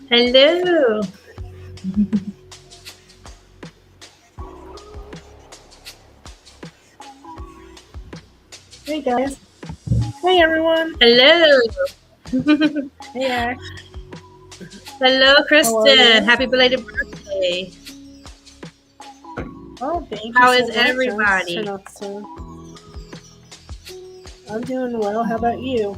Hello. Hey guys. Hey everyone. Hello. Hey Ash. Hello, How are Kristen. you? Happy belated birthday. Oh, thank you How so is much. everybody? I'm doing well. How about you?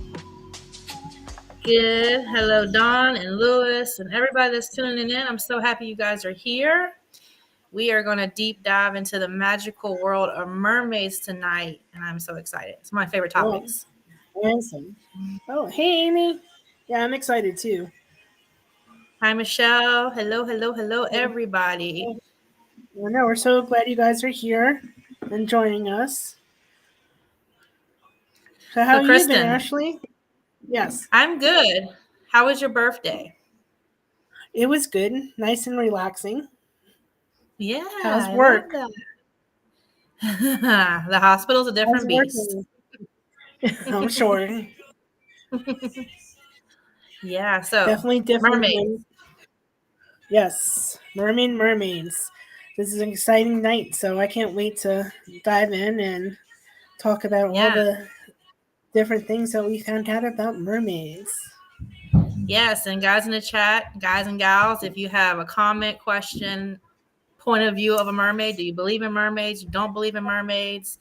Good. Hello, Dawn and Lewis and everybody that's tuning in. I'm so happy you guys are here. We are going to deep dive into the magical world of mermaids tonight, and I'm so excited. It's my favorite Oh, topics. awesome. Oh, hey Amy. Yeah, I'm excited too. Hi, Michelle. Hello, hello, hello, Oh, everybody. well, no, we're so glad you guys are here and joining us. So how So, you been, Kristen, Ashley? Yes. I'm good. How was your birthday? It was good. Nice and relaxing. Yeah, How's I love work? that. The hospital's a How's different work? beast. I'm sure. Yeah, so Definitely different mermaids. than yes. Mermaids. This is an exciting night, so I can't wait to dive in and talk about all Yeah. the different things that we found out about mermaids. Yes, and guys in the chat, guys and gals, if you have a comment, question, point of view of a mermaid, do you believe in mermaids? You don't believe in mermaids?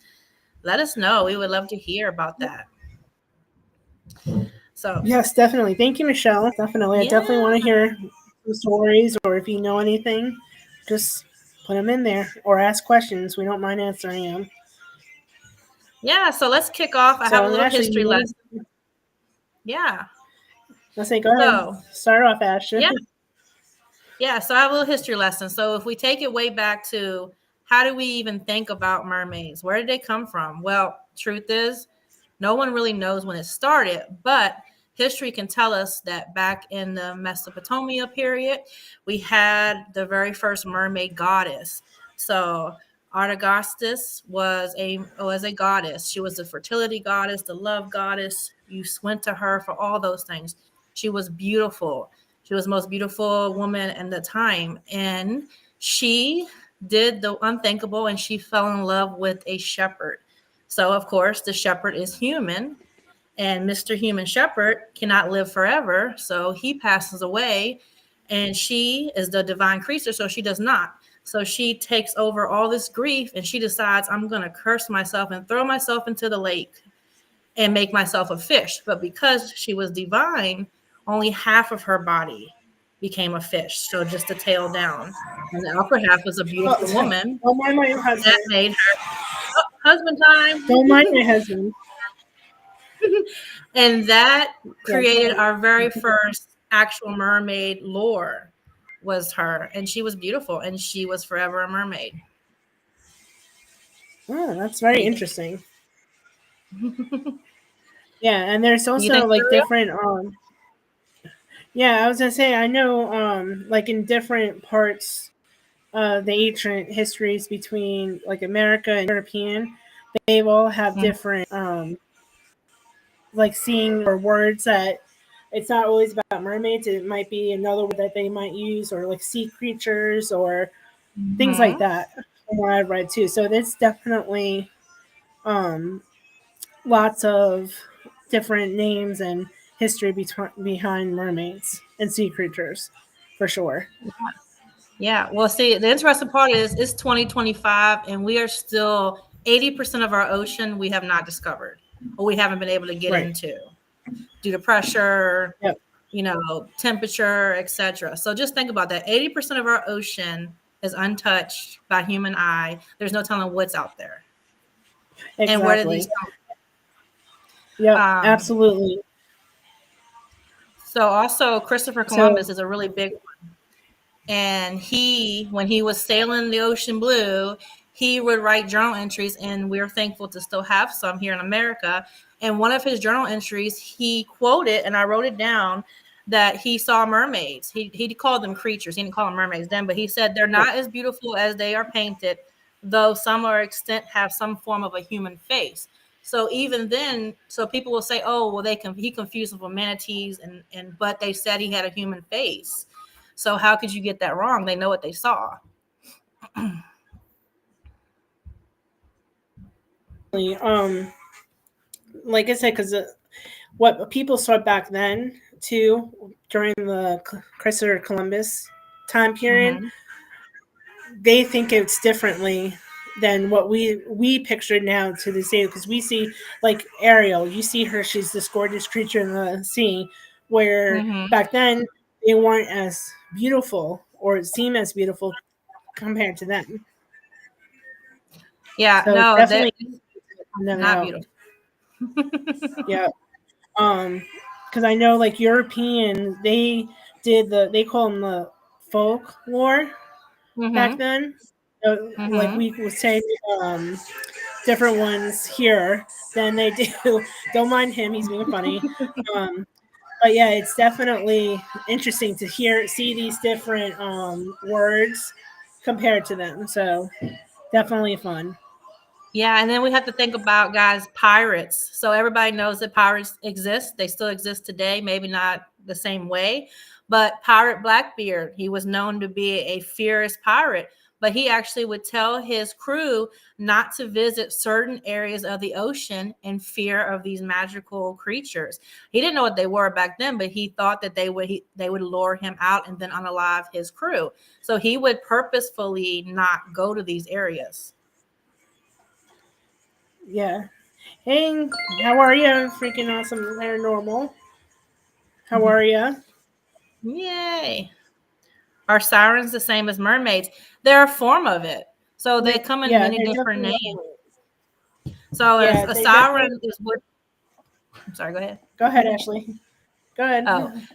Let us know. We would love to hear about that. So, Yes, definitely. Thank you, Michelle. Definitely. I definitely yeah. want to hear some stories, or if you know anything, just put them in there or ask questions. We don't mind answering them. Yeah, so let's kick off. I have a So, little Ashley, history lesson. Yeah. let's say, go ahead. So, Start off, Ashley. yeah. Yeah, so I have a little history lesson. So if we take it way back to how do we even think about mermaids? Where did they come from? Well, truth is, no one really knows when it started, but history can tell us that back in the Mesopotamia period, we had the very first mermaid goddess. So Artagastus was a goddess. She was the fertility goddess, the love goddess. You went to her for all those things. She was beautiful. She was the most beautiful woman in the time. And she did the unthinkable and she fell in love with a shepherd. So, of course, the shepherd is human, and Mr. Human Shepherd cannot live forever. So he passes away, and she is the divine creature. So she does not. So she takes over all this grief and she decides, I'm going to curse myself and throw myself into the lake and make myself a fish. But because she was divine, only half of her body became a fish. So just the tail down. And the upper half was a Oh, beautiful woman don't mind my that husband. made her husband time. Don't mind my husband. And that Yes. created our very first actual mermaid lore was her. And she was beautiful and she was forever a mermaid. Oh, that's What do very you think? interesting. Yeah, and there's Do you also think like they're real? different yeah, I was gonna say I know like in different parts of the ancient histories between like America and European, they all have Mhm. different like seeing or words that it's not always about mermaids, it might be another word that they might use or like sea creatures or things like Mhm. that from what I've read too. So there's definitely um lots of different names and history behind mermaids and sea creatures, for sure. Yeah. Well, see, the interesting part is it's 2025 and we are still 80% of our ocean we have not discovered or we haven't been able to get Right. into due to pressure, Yep. temperature, etc. So just think about that. 80% of our ocean is untouched by human eye. There's no telling what's out there. And where did these Exactly. come Yep. from? Absolutely. So also Christopher Columbus So is a really big one. And when he was sailing the ocean blue, he would write journal entries, and we're thankful to still have some here in America. And one of his journal entries, he quoted, and I wrote it down, that he saw mermaids. He called them creatures. He didn't call them mermaids then, but he said they're right. not as beautiful as they are painted, though some are extent have some form of a human face. So even then, so people will say, "Oh, well, he confused them for manatees," and but they said he had a human face. So how could you get that wrong? They know what they saw. Um, like I said, because what people saw back then too during the Christopher Columbus time period, Mm-hmm. they think it's differently than what we pictured now to this day, because we see like Ariel, you see her, she's this gorgeous creature in the sea, where Mm-hmm. back then they weren't as beautiful or seem as beautiful compared to them. Yeah, So no, that definitely them not out. beautiful. Yeah. Um, because I know like European, they call them the folklore back Mm-hmm. then. Like Mm-hmm. we would say different ones here than they do. Don't mind him; he's being funny. Um, but yeah, it's definitely interesting to see these different words compared to them. So definitely fun. Yeah, and then we have to think about, guys, pirates. So everybody knows that pirates exist. They still exist today, maybe not the same way. But Pirate Blackbeard, he was known to be a fierce pirate, but he actually would tell his crew not to visit certain areas of the ocean in fear of these magical creatures. He didn't know what they were back then, but he thought that they would lure him out and then unalive his crew. So he would purposefully not go to these areas. Yeah. Hey, how are you? Freaking awesome paranormal. How are you? Yay. Are sirens the same as mermaids? They're a form of it. So they come in Yeah, many they're different definitely. names. So as Yeah, a they definitely. siren is what, I'm sorry, go ahead. Go ahead, Ashley. Go Oh, ahead.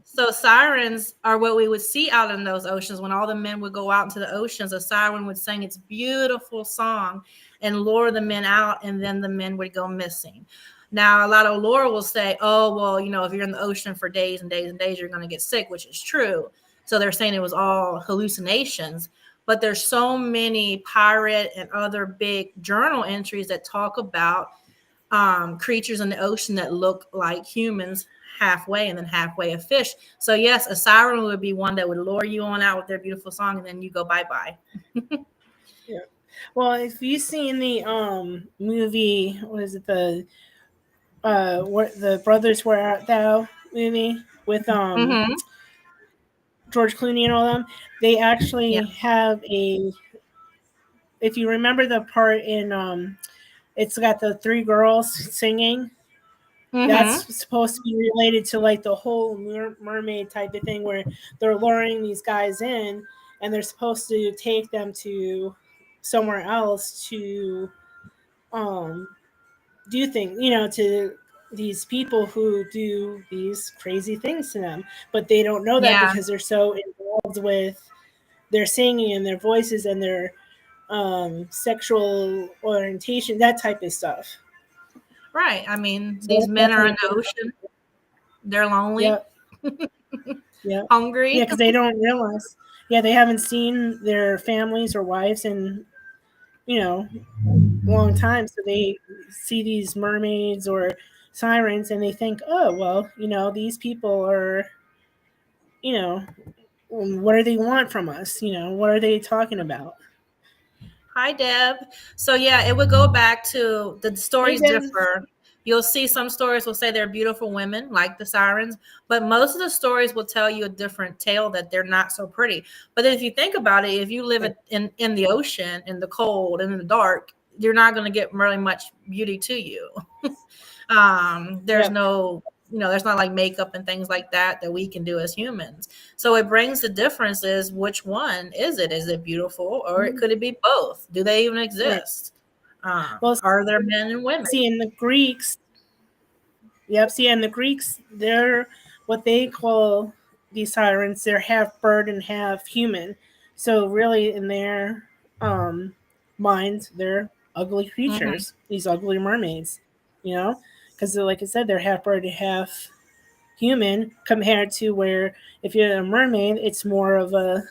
so sirens are what we would see out in those oceans. When all the men would go out into the oceans, a siren would sing its beautiful song and lure the men out, and then the men would go missing. Now, a lot of lore will say, "Oh, well, if you're in the ocean for days and days and days, you're going to get sick," which is true. So they're saying it was all hallucinations. But there's so many pirate and other big journal entries that talk about creatures in the ocean that look like humans halfway and then halfway a fish. So yes, a siren would be one that would lure you on out with their beautiful song, and then you go bye bye. Yeah. Well, if you seen the movie, what is it, what the Brothers Where Art Thou movie with Mm-hmm. George Clooney and all them, they Yeah. actually have a. If you remember the part in it's got the three girls singing. Mm-hmm. That's supposed to be related to like the whole mermaid type of thing, where they're luring these guys in and they're supposed to take them to somewhere else to um do things, to these people who do these crazy things to them, but they don't know that Yeah. because they're so involved with their singing and their voices and their sexual orientation, that type of stuff. Right. I mean, So these that's men are in definitely the ocean. They're yeah, lonely, yeah, yeah, hungry. because they don't realize. Yeah, they haven't seen their families or wives in you know long time, so they see these mermaids or sirens and they think, oh well, these people are, you know, what do they want from us? What are they talking about? Hi, Deb. So yeah, it would go back to the Hey, stories Deb. differ. You'll see some stories will say they're beautiful women, like the sirens, but most of the stories will tell you a different tale that they're not so pretty. But if you think about it, if you live in the ocean, in the cold and in the dark, you're not going to get really much beauty to you. There's Yep. no, there's not like makeup and things like that we can do as humans. So it brings the differences. Which one is it? Is it beautiful, or could it be both? Do they even Right. exist? Well, Are there men and women? see, in the Greeks, yep. See, and the Greeks, they're what they call these sirens. They're half bird and half human. So really, in their um, minds, they're ugly Mm-hmm. creatures. These ugly mermaids, because like I said, they're half bird and half human. Compared to where if you're a mermaid, it's more of a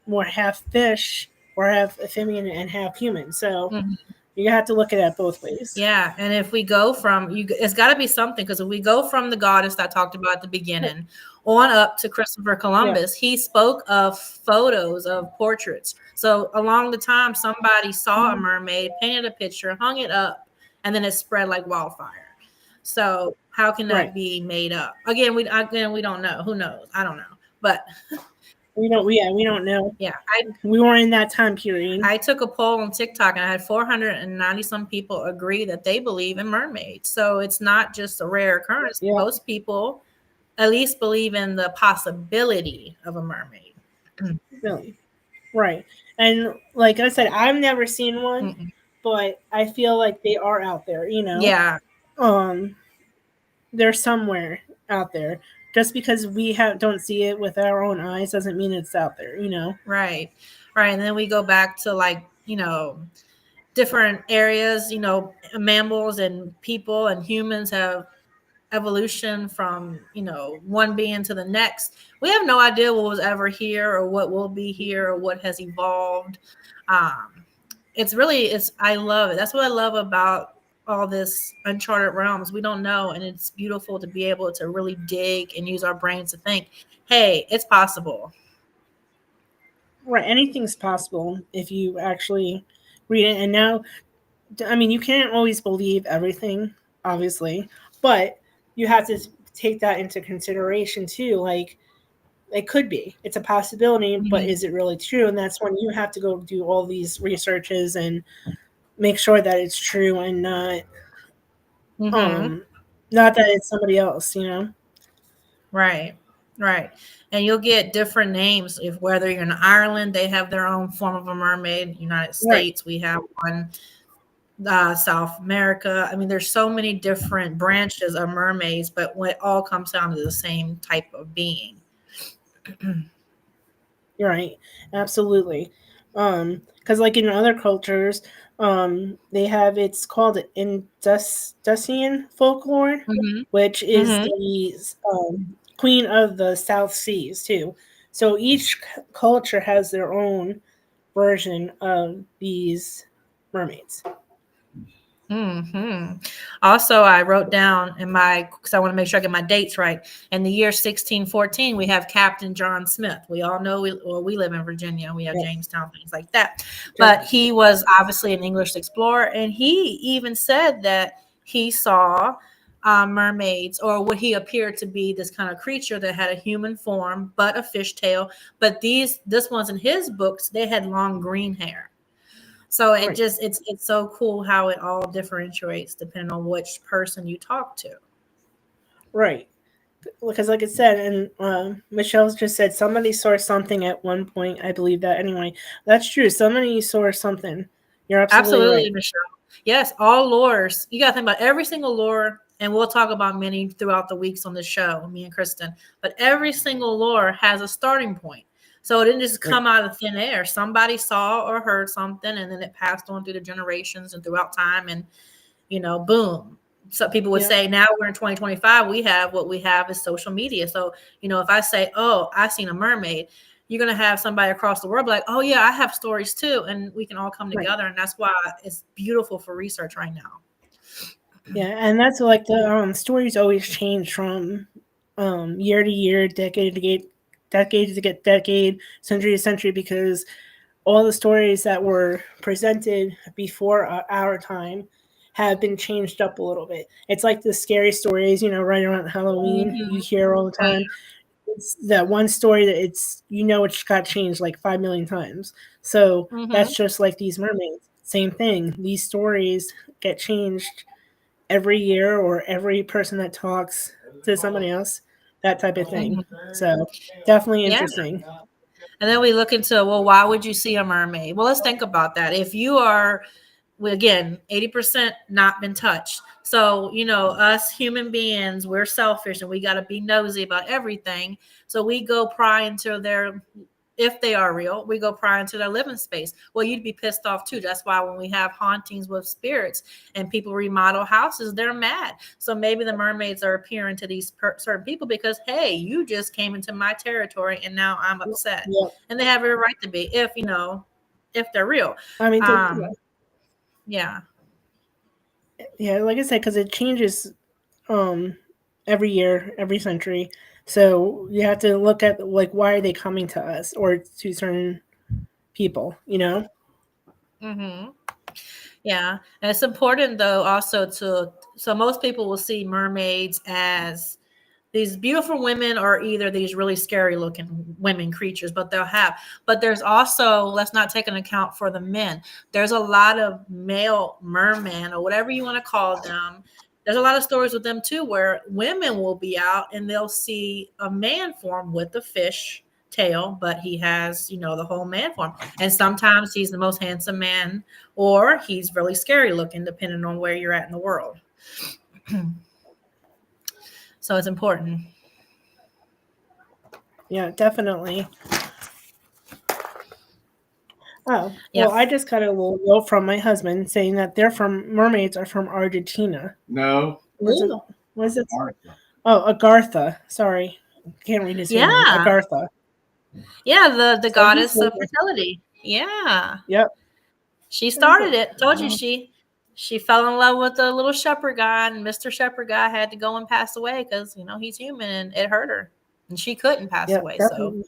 more half fish or half amphibian and half human. So Mm-hmm. You have to look at it both ways. Yeah, and if we go from you, it's got to be something because if we go from the goddess that I talked about at the beginning on up to Christopher Yeah. Columbus, he spoke of photos of portraits. So along the time, somebody saw a Mhm. mermaid, painted a picture, hung it up, and then it spread like wildfire. So how can that Right. be made up? Again we don't know. Who knows? I don't know. But We don't know. yeah, We weren't in that time period. I took a poll on TikTok and I had 490 some people agree that they believe in mermaids. So it's not just a rare occurrence. Yeah. Most people at least believe in the possibility of a mermaid. Really. Right. And like I said, I've never seen one, Mm-mm. but I feel like they are out there, you know. Yeah, Um they're somewhere out there. Just because we have don't see it with our own eyes doesn't mean it's out there, you know. right. Right. And then we go back to like, different areas, mammals and people and humans have evolution from one being to the next. We have no idea what was ever here or what will be here or what has evolved. It's I love it. That's what I love about all this uncharted realms. We don't know, and it's beautiful to be able to really dig and use our brains to think, hey, it's possible. Right, anything's possible if you actually read it. And now, I mean, you can't always believe everything, obviously, but you have to take that into consideration too. Like, it could be, it's a possibility, but Hmm. is it really true? And that's when you have to go do all these researches and make sure that it's true and Hmm. um, not that it's somebody else, you know? Right, right. And you'll get different names if whether you're in Ireland, they have their own form of a mermaid. United Right, States, we have one. South America. I mean, there's so many different branches of mermaids, but when it all comes down to the same type of being. you're right, absolutely. Because like in other cultures, they have it's called Indusian folklore, Hmm. which is Hmm. the queen of the South Seas too. So each culture has their own version of these mermaids. Hmm. Also, I wrote down in my because I want to make sure I get my dates right. In the year 1614, we have Captain John Smith. We all know we live in Virginia. We have Yeah, Jamestown, things like that. just But he was obviously an English explorer, and he even said that he saw mermaids, or what he appeared to be this kind of creature that had a human form but a fish tail. But this ones in his books, they had long green hair. So it right, just it's so cool how it all differentiates depending on which person you talk to. right. Because like I said, and Michelle just said somebody saw something at one point. I believe that anyway. That's true. Somebody saw something. You're absolutely Absolutely, right. Michelle. Yes, all lores. You got to think about every single lore, and we'll talk about many throughout the weeks on the show, me and Kristen. But every single lore has a starting point. So it didn't just Right. come out of thin air. Somebody saw or heard something, and then it passed on through the generations and throughout time, and boom. So people would Yeah. say now we're in 2025, we have what we have is social media. So, if I say, oh, I seen a mermaid, you're going to have somebody across the world be like, oh, yeah, I have stories too. And we can all come Right. together. And that's why it's beautiful for research right now. Yeah. And that's like the stories always change from year to year, decade to get decade, century to century, because all the stories that were presented before our time have been changed up a little bit. It's like the scary stories, right around Halloween, you Mm-hmm. hear all the Oh, time. It's that one story that it's got changed like 5 million times. So yeah. Mm-hmm. that's just like these mermaids. Same thing. These stories get changed every year or every person that talks to somebody else, that type of thing. Mm-hmm. So definitely Yeah. interesting. And then we look into, well, why would you see a mermaid? Well, let's think about that. If you are, well, again, 80% not been touched. So, us human beings, we're selfish and we got to be nosy about everything. So we go pry into if they are real, we go pry into their living space. Well, you'd be pissed off too. That's why when we have hauntings with spirits and people remodel houses, they're mad. So maybe the mermaids are appearing to these certain people because, hey, you just came into my territory and now I'm upset. Yeah. And they have every right to be if they're real. I mean, Um, Yeah. Yeah, like I said, because it changes um every year, every century. So you have to look at like why are they coming to us or to certain people, you know? Mm-hmm. Yeah. And it's important though also to so most people will see mermaids as these beautiful women are either these really scary looking women creatures, but there's also, let's not take an account for the men. There's a lot of male mermen or whatever you want to call them. There's a lot of stories with them too, where women will be out and they'll see a man form with a fish tail, but he has, the whole man form. And sometimes he's the most handsome man, or he's really scary looking, depending on where you're at in the world. So it's important. Yeah, definitely. Oh, Yeah. well, I just got a little note from my husband saying that they're from mermaids are from Argentina. No. Was it? Ooh. Was it? Martha. Oh, Agartha. Sorry, can't read his full name. Yeah. Agartha. Yeah, the So he's goddess of living. fertility. Yeah. Yep. She There you started go. it. Told you she fell in love with the little shepherd guy, and Mr. Shepherd guy had to go and pass away because he's human and it hurt her. And she couldn't pass Yep, away. So definitely.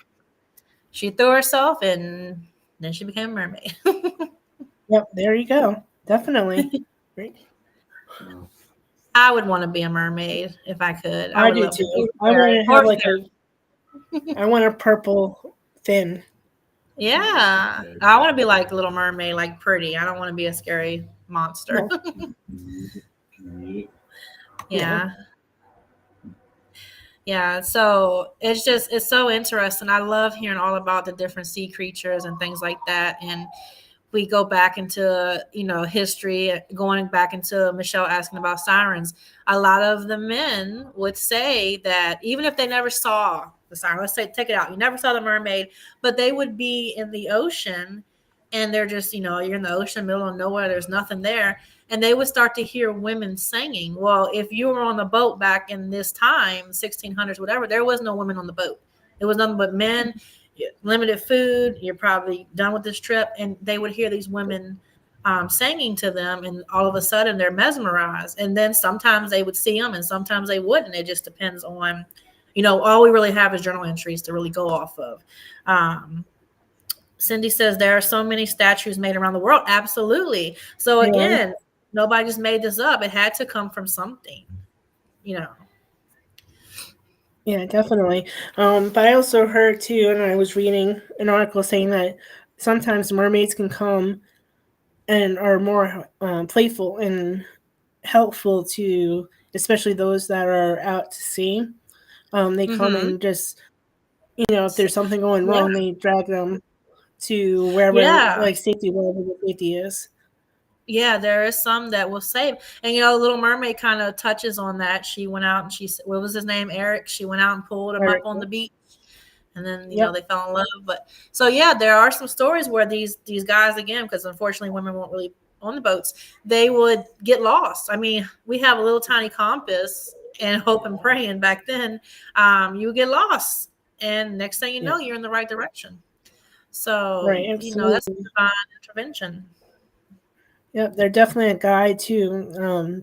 she threw herself and then she became a mermaid. Yep, there you go. Definitely. Great. I would want to be a mermaid if I could. I I would do love to be too. I want fairy to or have like fairy. a. I want a purple fin. Yeah. I want to be like Little Mermaid, like pretty. I don't want to be a scary monster. No. Yeah. Yeah. Yeah, so it's so interesting. I love hearing all about the different sea creatures and things like that. And we go back into history, going back into Michelle asking about sirens. A lot of the men would say that even if they never saw the siren, let's say take it out, you never saw the mermaid, but they would be in the ocean and they're just you're in the ocean, middle of nowhere, there's nothing there, and they would start to hear women singing. Well, if you were on the boat back in this time, 1600s, whatever, there was no women on the boat. It was nothing but men, limited food, you're probably done with this trip, and they would hear these women singing to them, and all of a sudden they're mesmerized. And then sometimes they would see them and sometimes they wouldn't. It just depends on, all we really have is journal entries to really go off of. Cindy says there are so many statues made around the world. Absolutely. So Yeah. again, nobody just made this up. It had to come from something, you know. Yeah, definitely. But I also heard too, and I was reading an article saying that sometimes mermaids can come and are more playful and helpful to, especially those that are out to sea. They come Mm-hmm. and just, if there's something going Yeah. wrong, they drag them to wherever, Yeah. like safety, wherever the safety is. Yeah, there is some that will save. And Little Mermaid kind of touches on that. She went out and what was his name? Eric. She went out and pulled him up on the Erica. beach, and then Yep. they fell in love. But so yeah, there are some stories where these guys, again, because unfortunately women weren't really on the boats, they would get lost. I mean, we have a little tiny compass and hope and praying back then. You would get lost, and next thing you Yeah. know, you're in the right direction. So Right. that's Absolutely. divine intervention. Yep. They're definitely a guide too,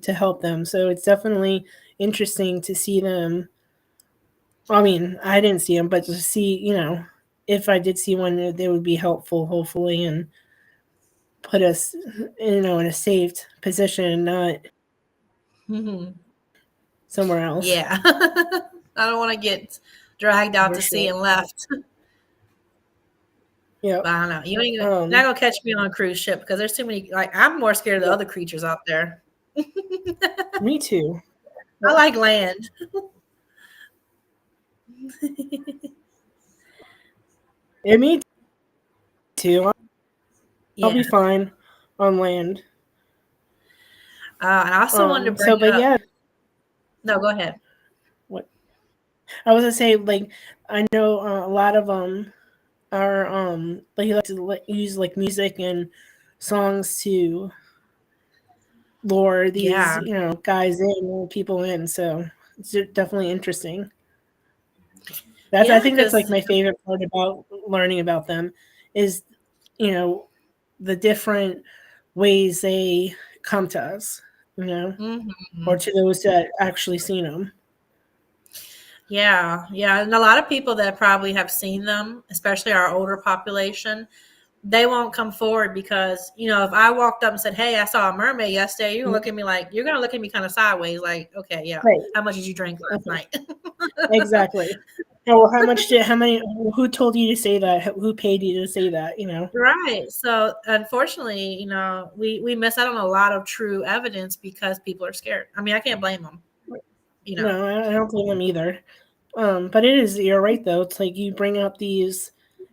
to help them. So it's definitely interesting to see them. I mean, I didn't see them, but to see, if I did see one, they would be helpful, hopefully, and put us, in a safe position, not Mhm. somewhere else. Yeah. I don't want to get dragged out For to sea sure. and left. Yep. But I don't know. You're not Um. gonna catch me on a cruise ship because there's too many. Like, I'm more scared of the Yeah. other creatures out there. Me too. I Yep. like land. And me too. I'll Yeah. be fine on land. And I also wanted to So, bring but up. yeah, No, go ahead. what I was gonna say, like, I know a lot of are like you like to use like music and songs to lure these Yeah. guys in or people in. So it's definitely interesting. I Yeah, think that's like because my favorite part about learning about them is you know the different ways they come to us, you know, or Hmm. to those that actually seen them. Yeah, yeah, and a lot of people that probably have seen them, especially our older population, they won't come forward because if I walked up and said, "Hey, I saw a mermaid yesterday," you're gonna look at me kind of sideways, like, "Okay, yeah, Right. how much did you drink last Okay. night?" Exactly. Or how many, who told you to say that? Who paid you to say that? You know? Right. So unfortunately, we miss out on a lot of true evidence because people are scared. I mean, I can't blame them. You know. No, I don't blame them either. But it is, you're right though. It's like you bring up these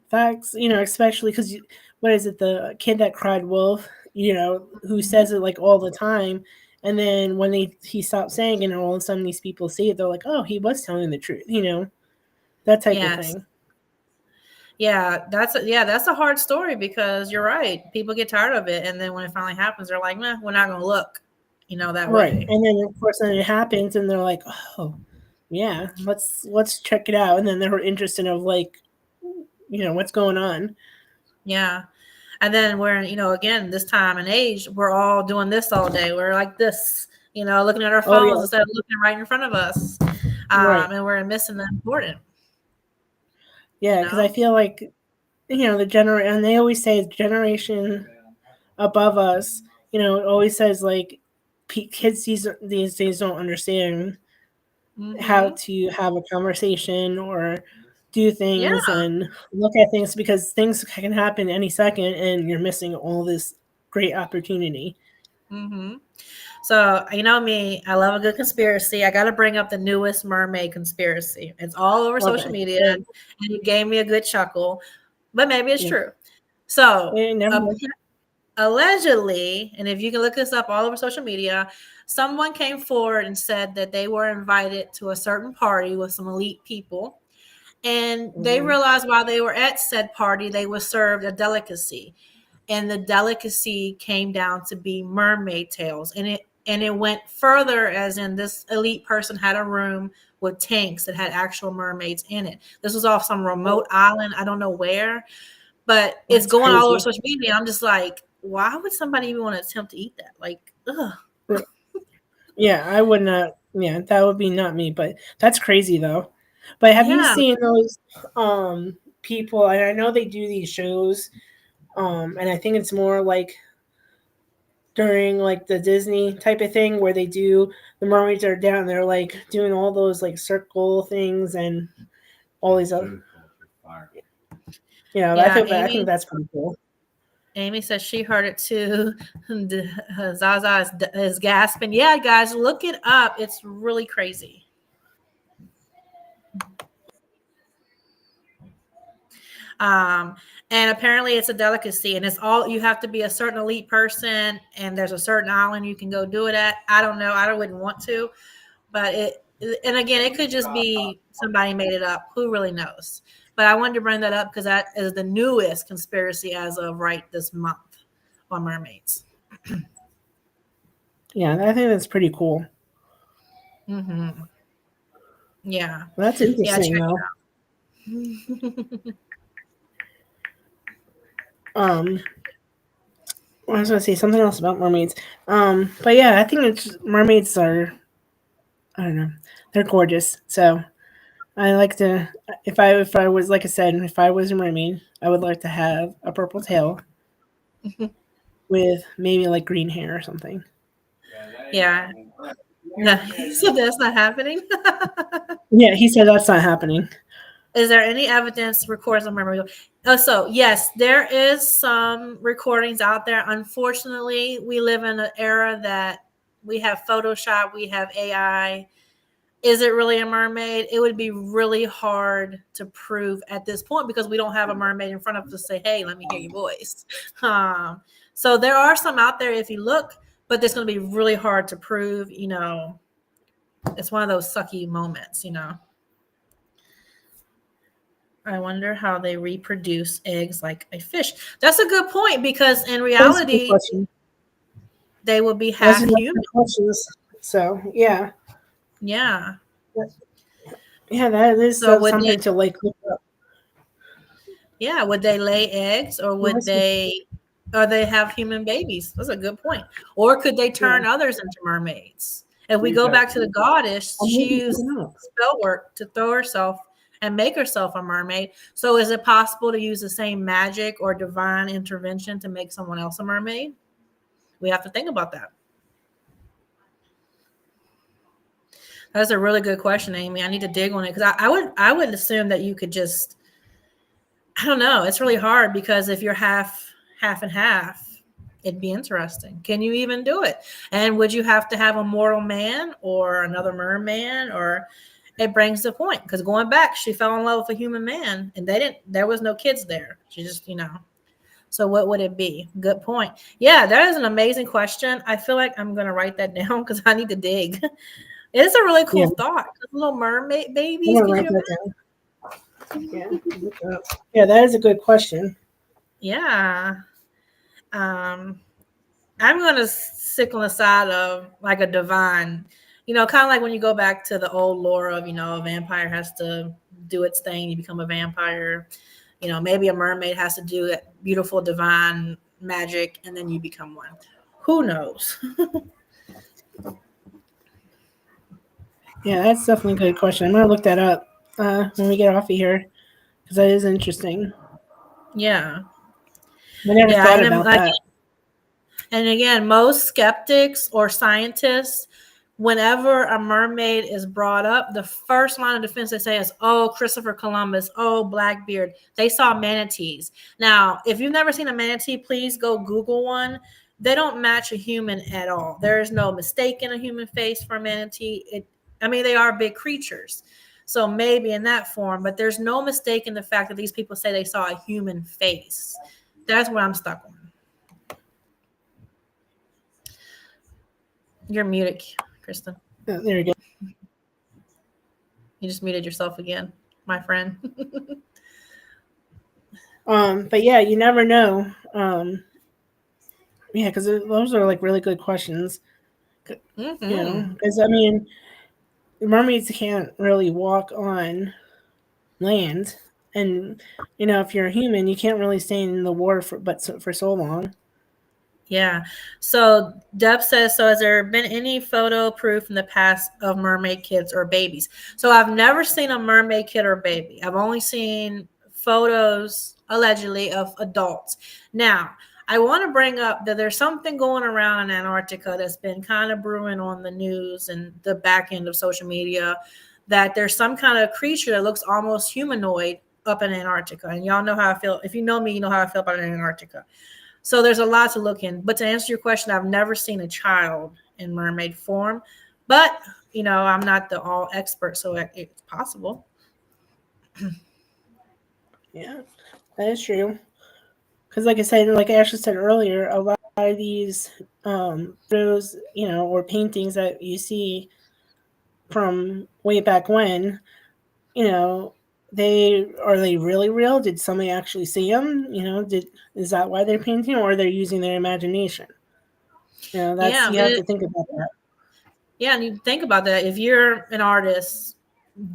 facts, you know, especially because what is it, the kid that cried wolf, you know, who says it like all the time, and then when he stops saying it, and all of a sudden these people see it, they're like, oh, he was telling the truth, you know, that type of Yes. thing. Yeah, that's a hard story because you're right. People get tired of it, and then when it finally happens, they're like, "Meh, we're not going to look, that Right, way." and then of course then it happens, and they're like, oh, yeah, let's check it out, and then they're interested of like, you know, what's going on. Yeah. And then we're, again, this time and age, we're all doing this all day. We're like this, looking at our Oh phones yeah, instead of looking right in front of us. right, And we're missing the important, you yeah, because I know? feel like, you know, and they always say generation above us, you know, it always says like kids these days don't understand how Mm-hmm. to have a conversation or do Yeah. things and look at things, because things can happen any second and you're missing all this great opportunity. Mm-hmm. So, me, I love a good conspiracy. I got to bring up the newest mermaid conspiracy. It's all over social Okay, media, good. and you gave me a good chuckle, but maybe it's Yeah, true. So, never mind. allegedly, and if you can look this up all over social media, someone came forward and said that they were invited to a certain party with some elite people, and they Mhm. realized while they were at said party, they were served a delicacy, and the delicacy came down to be mermaid tails, and it went further, as in this elite person had a room with tanks that had actual mermaids in it. This was off some remote island, I don't know where, but it's That's going all over crazy. social media. I'm just like, why would somebody even want to attempt to eat that? Like, ugh. Yeah, I would not. Yeah, that would be not me. But that's crazy though. But have you Yeah. seen those people? And I know they do these shows. And I think it's more like during like the Disney type of thing where they do, the mermaids are down. They're like doing all those like circle things and all these other. You know, Yeah. I think that's pretty cool. Amy says she heard it too. Zaza is gasping. Yeah, guys, look it up. It's really crazy. Um, and apparently it's a delicacy, and it's all, you have to be a certain elite person, and there's a certain island you can go do it at. I don't know. I wouldn't want to, but and again, it could just be somebody made it up. Who really knows? But I wanted to bring that up because that is the newest conspiracy as of right this month on mermaids. Yeah, I think that's pretty cool. Mm-hmm. Yeah. That's Yeah. interesting Check though. it out. Um, I was gonna say something else about mermaids. But yeah, I think mermaids are, I don't know, they're gorgeous. So I like to, if I was, like I said, if I was a mermaid, I would like to have a purple tail with maybe like green hair or something. Yeah. No, so that's not happening. Yeah, he said that's not happening. Is there any evidence records of memory? So yes, there is some recordings out there. Unfortunately, we live in an era that we have Photoshop, we have AI. Is it really a mermaid? It would be really hard to prove at this point because we don't have a mermaid in front of us to say, "Hey, let me hear your voice." So there are some out there if you look, but it's going to be really hard to prove. It's one of those sucky moments. I wonder how they reproduce eggs like a fish. That's a good point because in That's a good reality, question. they would be Those are half the human. good questions. So yeah, Yeah. yeah, that is So would they? something to like look up. Yeah. Would they lay eggs or Oh, I would see. they? or they have human babies? That's a good point. Or could they Yeah. turn others into mermaids? If we go back to the goddess, Or she maybe used someone else. spell work to throw herself and make herself a mermaid. So is it possible to use the same magic or divine intervention to make someone else a mermaid? We have to think about that. That's a really good question, Amy. I need to dig on it because I would assume that you could just, I don't know. It's really hard because if you're half and half, it'd be interesting. Can you even do it? And would you have to have a mortal man or another merman? Or it brings the point because going back, she fell in love with a human man, and they didn't. There was no kids there. She just, So what would it be? Good point. Yeah, that is an amazing question. I feel like I'm gonna write that down because I need to dig. It's a really cool Yeah, thought. Little mermaid I'm babies. gonna Could write you that imagine? down. Yeah, look it up. Yeah, that is a good question. Yeah. Um, I'm gonna stick on the side of like a divine, kind of like when you go back to the old lore of, a vampire has to do its thing, you become a vampire. Maybe a mermaid has to do that beautiful divine magic, and then you become one. Who knows? Yeah, that's definitely a good question. I'm gonna look that up when we get off of here because that is interesting. Yeah. I never Yeah. thought And then about like, that. and again, most skeptics or scientists, whenever a mermaid is brought up, the first line of defense they say is, "Oh, Christopher Columbus, oh, Blackbeard, they saw manatees." Now, if you've never seen a manatee, please go Google one. They don't match a human at all. There is no mistake in a human face for a manatee. They are big creatures. So maybe in that form, but there's no mistake in the fact that these people say they saw a human face. That's what I'm stuck on. You're muted, Kristen. There you go. You just muted yourself again, my friend. But yeah, you never know. Yeah, because those are like really good questions. Mm-hmm. Because I mean, mermaids can't really walk on land, and if you're a human, you can't really stay in the water for so long. Yeah. So Deb says, so has there been any photo proof in the past of mermaid kids or babies? So I've never seen a mermaid kid or baby. I've only seen photos allegedly of adults. Now, I want to bring up that there's something going around in Antarctica that's been kind of brewing on the news and the back end of social media, that there's some kind of creature that looks almost humanoid up in Antarctica. And y'all know how I feel. If you know me, you know how I feel about Antarctica. So there's a lot to look in. But to answer your question, I've never seen a child in mermaid form. But, I'm not the all expert, so it's possible. Yeah, that is true. Because, like I said, like Ashley said earlier, a lot of these photos, or paintings that you see from way back when, you know, they really real? Did somebody actually see them? Is that why they're painting, or they're using their imagination? That's Yeah, you have to think about that. yeah, and you think about that. If you're an artist,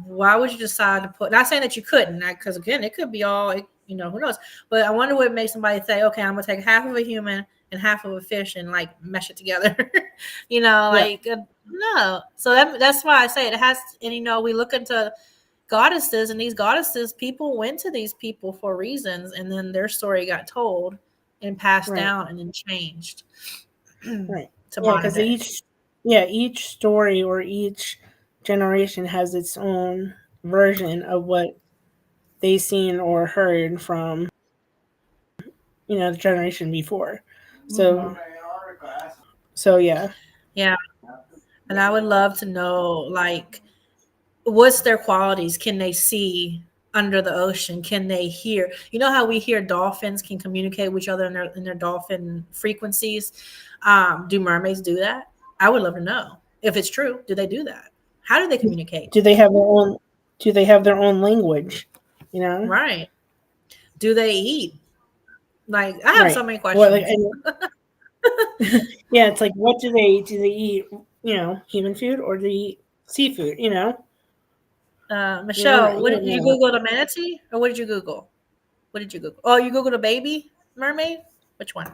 why would you decide to put? Not saying that you couldn't, because again, it could be all. Who knows? But I wonder what makes somebody say, "Okay, I'm gonna take half of a human and half of a fish and like mesh it together." Yeah, No. So that's why I say it has. And we look into goddesses, and these goddesses, people went to these people for reasons, and then their story got told and passed right, down and then changed right. to Yeah, modern because day. each story or each generation has its own version of what they seen or heard from the generation before. So yeah. Yeah. And I would love to know, like, what's their qualities? Can they see under the ocean? Can they hear? You know how we hear dolphins can communicate with each other in their dolphin frequencies? Do mermaids do that? I would love to know if it's true. Do they do that? How do they communicate? Do they have their own? Do they have their own language? Right. Do they eat? Like, I have so Right. many What like questions. and yeah, it's like what do they eat? Human food or do they eat seafood? Michelle, You what don't did you know. Google the manatee, or what did you Google? What did you Google? Oh, you Googled a baby mermaid. Which one?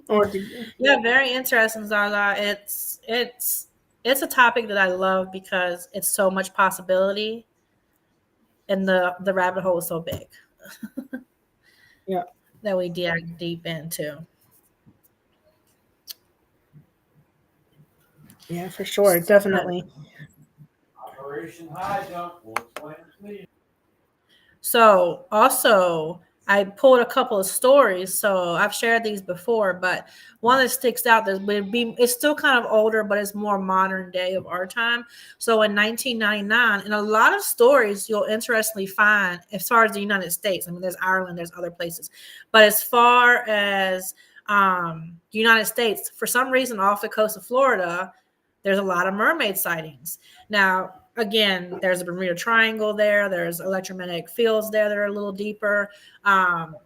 Or did you? Yeah, very interesting, Zaza. It's a topic that I love because it's so much possibility, and the rabbit hole is so big Yeah, that we dig deep into. yeah, for sure, definitely. So also, I pulled a couple of stories. So I've shared these before, but one that sticks out that would be it's still kind of older, but it's more modern day of our time. So in 1999, in a lot of stories, you'll interestingly find as far as the United States. I mean, there's Ireland, there's other places, but as far as the United States, for some reason, off the coast of Florida, there's a lot of mermaid sightings. Now, again, there's a Bermuda Triangle there. There's electromagnetic fields there that are a little deeper.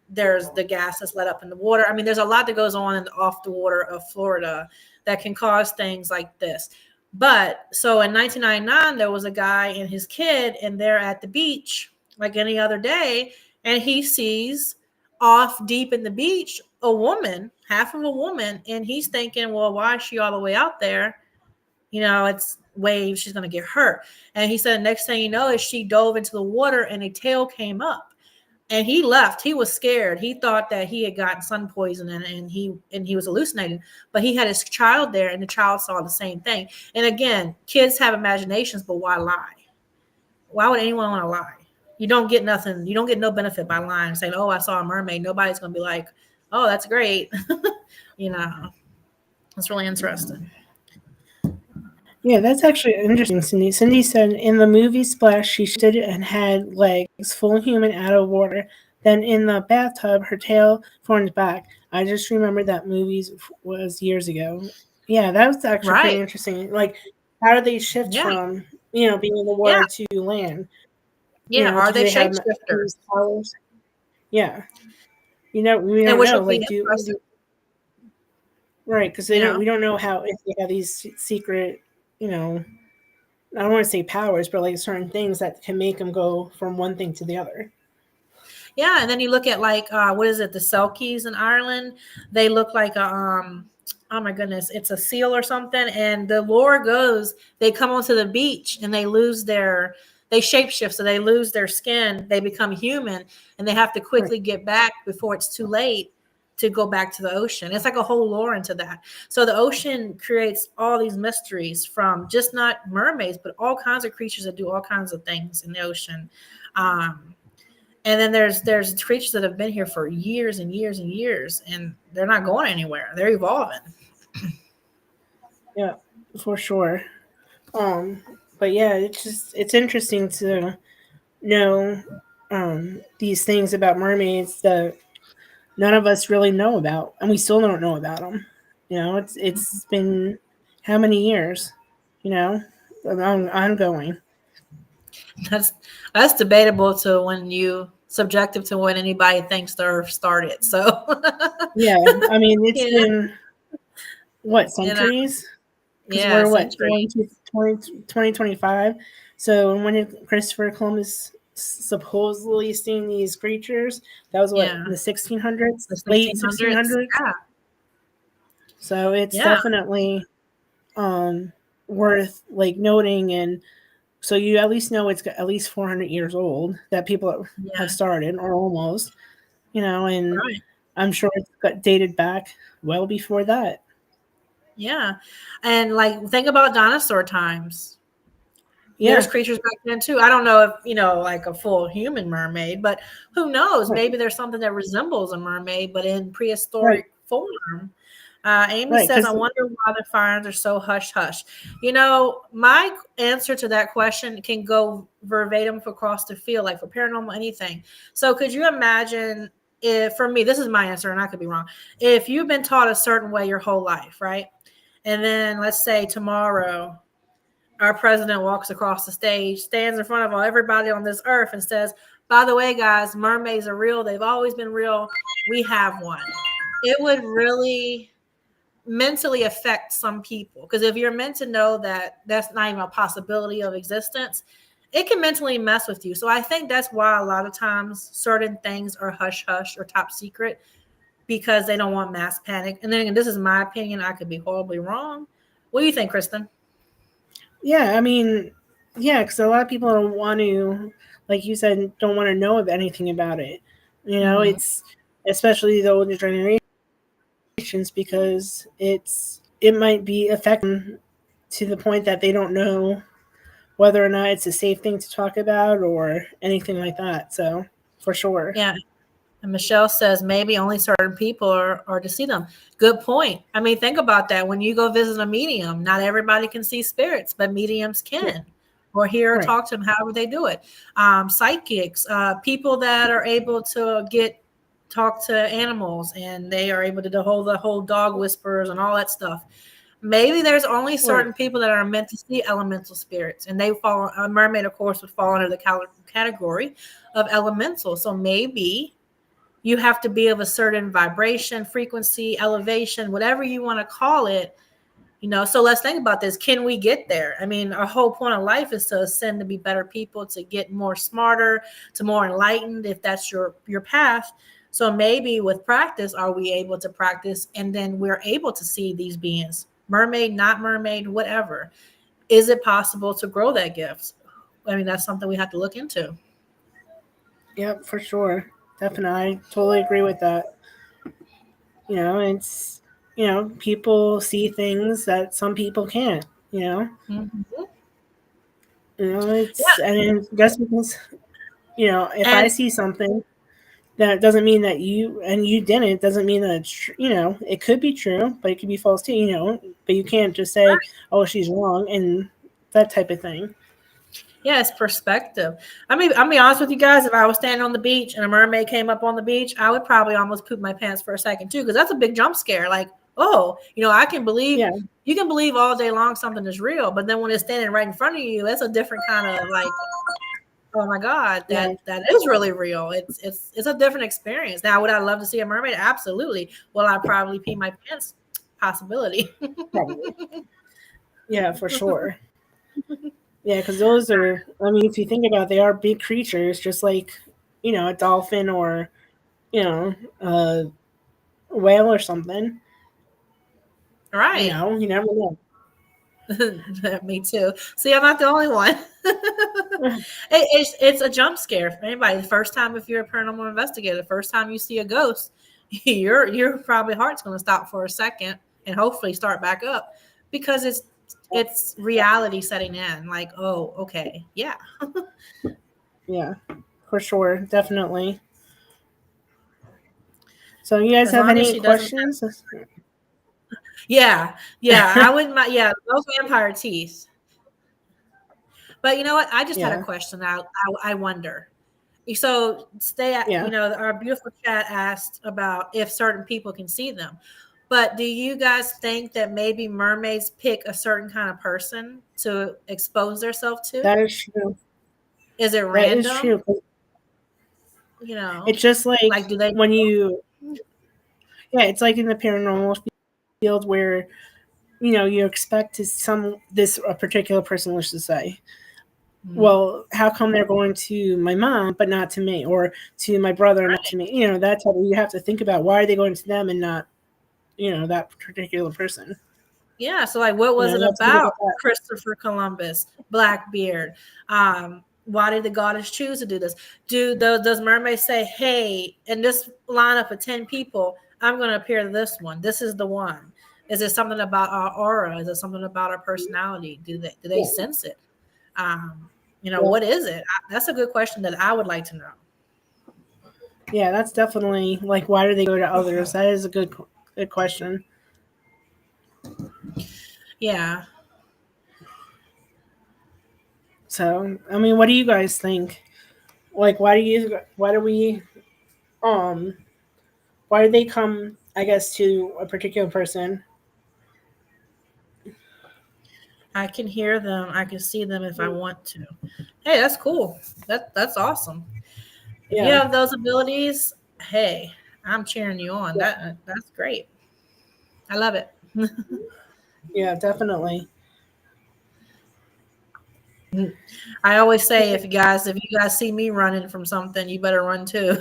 There's the gas that's let up in the water. I mean, there's a lot that goes on off the water of Florida that can cause things like this. But so in 1999, there was a guy and his kid, and they're at the beach like any other day, and he sees off deep in the beach a woman, half of a woman, and he's thinking, well, why is she all the way out there? It's waves, she's going to get hurt. And he said, next thing you know, is she dove into the water and a tail came up. And he left. He was scared. He thought that he had gotten sun poisoning and he was hallucinating. But he had his child there, and the child saw the same thing. And again, kids have imaginations, but why lie? Why would anyone want to lie? You don't get nothing. You don't get no benefit by lying and saying, "Oh, I saw a mermaid." Nobody's going to be like, "Oh, that's great." you know, it's really interesting. Yeah, that's actually interesting, Cindy. Cindy said in the movie Splash, she stood and had legs full human out of water. Then in the bathtub, her tail formed back. I just remember that movie was years ago. Yeah, that was actually pretty Right. interesting. Like, how do they shift Yeah. from being in the Yeah. water to land? Yeah. Are Do they they have shapeshifters? these powers? Yeah, we And don't which know. would be Like, interesting, right? Because they you don't. know. We don't know how if they have these secret, you know, I don't want to say powers, but like certain things that can make them go from one thing to the other. Yeah, and then you look at like what is it, the Selkies in Ireland? They look like a oh my goodness, it's a seal or something. And the lore goes, they come onto the beach and they shapeshift, so they lose their skin, they become human, and they have to Right. quickly get back before it's too late to go back to the ocean. It's like a whole lore into that. So the ocean creates all these mysteries from just not mermaids, but all kinds of creatures that do all kinds of things in the ocean. Um, and then there's creatures that have been here for years and years and years, and they're not going anywhere. They're evolving. Yeah, for sure. Um, but yeah, it's interesting to know these things about mermaids that none of us really know about, and we still don't know about them. It's been how many years? You know, ongoing. That's that's debatable to when you subjective to when anybody thinks the Earth started. So Yeah, I mean it's yeah, been what you know, centuries? Because yeah, we're what century. going to 2025. So when did Christopher Columbus supposedly seen these creatures? That was what, Yeah, the 1600s, the late 1600s. 1600s. Yeah, So it's yeah, definitely um worth like noting, and so you at least know it's at least 400 years old that people have yeah. started, or almost, and Right. I'm sure it's got dated back well before that. Yeah, and like think about dinosaur times. There's Yeah, creatures back then too. I don't know if like a full human mermaid, but who knows? right, Maybe there's something that resembles a mermaid, but in right, prehistoric form. Amy right, says, "I because wonder why the fires are so hush hush." My answer to that question can go verbatim for across the field, like for paranormal anything. So, could you imagine if, for me, this is my answer, and I could be wrong. If you've been taught a certain way your whole life, right, and then let's say tomorrow our president walks across the stage, stands in front of everybody on this earth, and says, "By the way, guys, mermaids are real. They've always been real. We have one." It would really mentally affect some people, because if you're meant to know that that's not even a possibility of existence, it can mentally mess with you. So I think that's why a lot of times certain things are hush hush or top secret, because they don't want mass panic. And then again, this is my opinion. I could be horribly wrong. What do you think, Kristen? Yeah, I mean, yeah, because a lot of people don't want to, like you said, don't want to know of anything about it. You know, Mm-hmm. it's especially the older generations because it might be affecting to the point that they don't know whether or not it's a safe thing to talk about or anything like that. So, for sure. Yeah. And Michelle says maybe only certain people are to see them. Good point. I mean, think about that. When you go visit a medium, not everybody can see spirits, but mediums Yeah, can, or hear or right. talk to them however they do it. Psychics, people that are able to talk to animals, and they are able to do the whole dog whispers and all that stuff. Maybe there's only Right. certain people that are meant to see elemental spirits, and they fall. A mermaid, of course, would fall under the category of elemental. So maybe you have to be of a certain vibration, frequency, elevation, whatever you want to call it. So let's think about this. Can we get there? I mean, our whole point of life is to ascend, to be better people, to get more smarter, to more enlightened, if that's your path. So maybe with practice, are we able to practice, and then we're able to see these beings, mermaid, not mermaid, whatever. Is it possible to grow that gift? I mean, that's something we have to look into. Yep, for sure. Definitely. I totally agree with that. It's, people see things that some people can't, you know? Mhm. It's, Yeah. and just because, if I And see something, that doesn't mean that you didn't, it doesn't mean that it's, it could be true, but it could be false too, but you can't just say, oh, she's wrong, and that type of thing. yeah, it's perspective. I mean, I'll be honest with you guys. If I was standing on the beach and a mermaid came up on the beach, I would probably almost poop my pants for a second too, because that's a big jump scare. Like, oh, I can believe Yeah, you can believe all day long something is real, but then when it's standing right in front of you, that's a different kind of like, oh my god, yeah, that is really real. It's a different experience. Now, would I love to see a mermaid? Absolutely. Will I probably pee my pants? Possibility. probably. Yeah, for sure. Yeah, because those are, I mean, if you think about it, they are big creatures, just like, a dolphin or, you know, a whale or something. Right. You never know. Me too. See, I'm not the only one. It's a jump scare for anybody. The first time, if you're a paranormal investigator, the first time you see a ghost, your probably heart's going to stop for a second and hopefully start back up, because it's reality setting in. Like, oh, okay, yeah, Yeah, for sure. Definitely. So, you guys as have long as any she doesn't. questions? Yeah, yeah, I wouldn't mind. Yeah, those vampire teeth. But you know what? I just had a Yeah, question. I wonder. So stay at, yeah. our beautiful chat asked about if certain people can see them. But do you guys think that maybe mermaids pick a certain kind of person to expose themselves to? That is true. Is it That is random? true. 'Cause You know, it's just like like do they? when yeah, it's like in the paranormal field where, you expect to this a particular person, let's just say, Mhm. well, how come they're going to my mom but not to me, or to my brother and not to Right. me? That's how you have to think about, why are they going to them and not, that particular person. Yeah. So like, what was You it have to think about about that. Christopher Columbus, Blackbeard? Why did the goddess choose to do this? Does mermaid say, "Hey, in this lineup of 10 people, I'm going to appear to this one. This is the one." Is it something about our aura? Is it something about our personality? Do they Yeah, sense it? yeah, What is it? That's a good question that I would like to know. yeah. That's definitely like, why do they go to others? That is a good question. Yeah, So, I mean, what do you guys think? Like, why do we, um, why do they come? I guess to a particular person. I can hear them. I can see them if I want to. Hey, that's cool. That's awesome. If you Yeah, have those abilities, hey, I'm cheering you on. yeah, That's great. I love it. yeah, definitely. I always say, if you guys see me running from something, you better run too.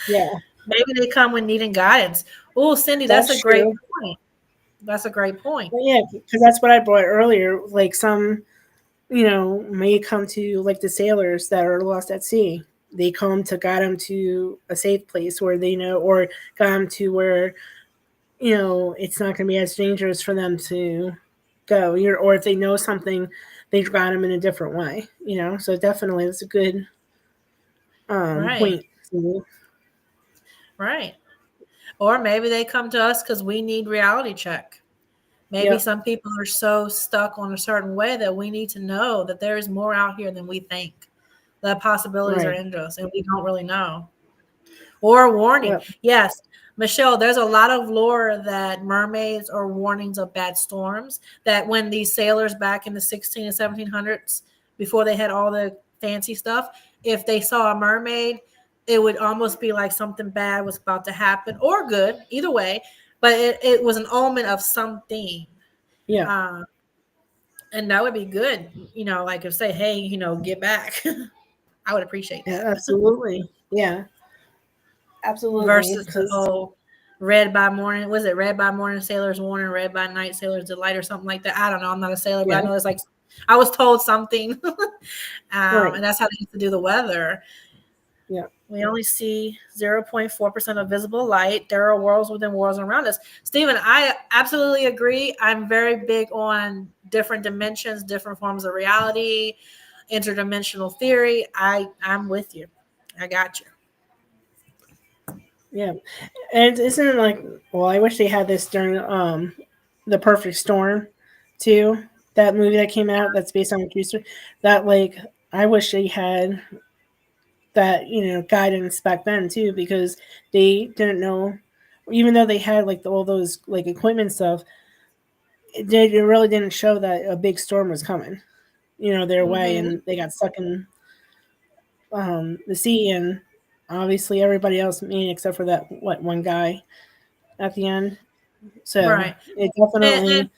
Yeah, Maybe they come with needing guidance. Oh, Cindy, that's a that's great true. point. That's a great point. But yeah, because that's what I brought earlier. Like some, may come to like the sailors that are lost at sea. They come to guide them to a safe place where they know, or guide them to where it's not going to be as dangerous for them to go. Or if they know something, they guide them in a different way. So definitely, that's a good Right. point. To Right. Or maybe they come to us because we need reality check. Maybe Yep. some people are so stuck on a certain way that we need to know that there is more out here than we think. That possibilities are Right. endless and we don't really know. Or warning. Yep. Yes, Michelle, there's a lot of lore that mermaids are warnings of bad storms. That when these sailors back in the 16 and 1700s, before they had all the fancy stuff, if they saw a mermaid, it would almost be like something bad was about to happen or good, either way. But it was an omen of something. Yeah. Uh, and that would be good. Like if say, hey, get back. I would appreciate Yeah. that. Absolutely. Yeah. Absolutely. Versus the Because whole red by morning. Was it red by morning sailor's warning, red by night sailor's delight, or something like that? I don't know. I'm not a sailor, but I yeah. know it's like I was told something, Right. and that's how they used to do the weather. Yeah. We only see 0.4% of visible light. There are worlds within worlds around us. Stephen, I absolutely agree. I'm very big on different dimensions, different forms of reality, interdimensional theory. I'm with you. I got you. Yeah. And isn't it like, well, I wish they had this during the Perfect Storm too. That movie that came out that's based on a true story. That like I wish they had that, guidance back then too, because they didn't know, even though they had like all those like equipment stuff, it really didn't show that a big storm was coming, their way, Mm-hmm. and they got stuck in the sea, and obviously everybody else, me except for that one guy at the end. So Right. it And definitely,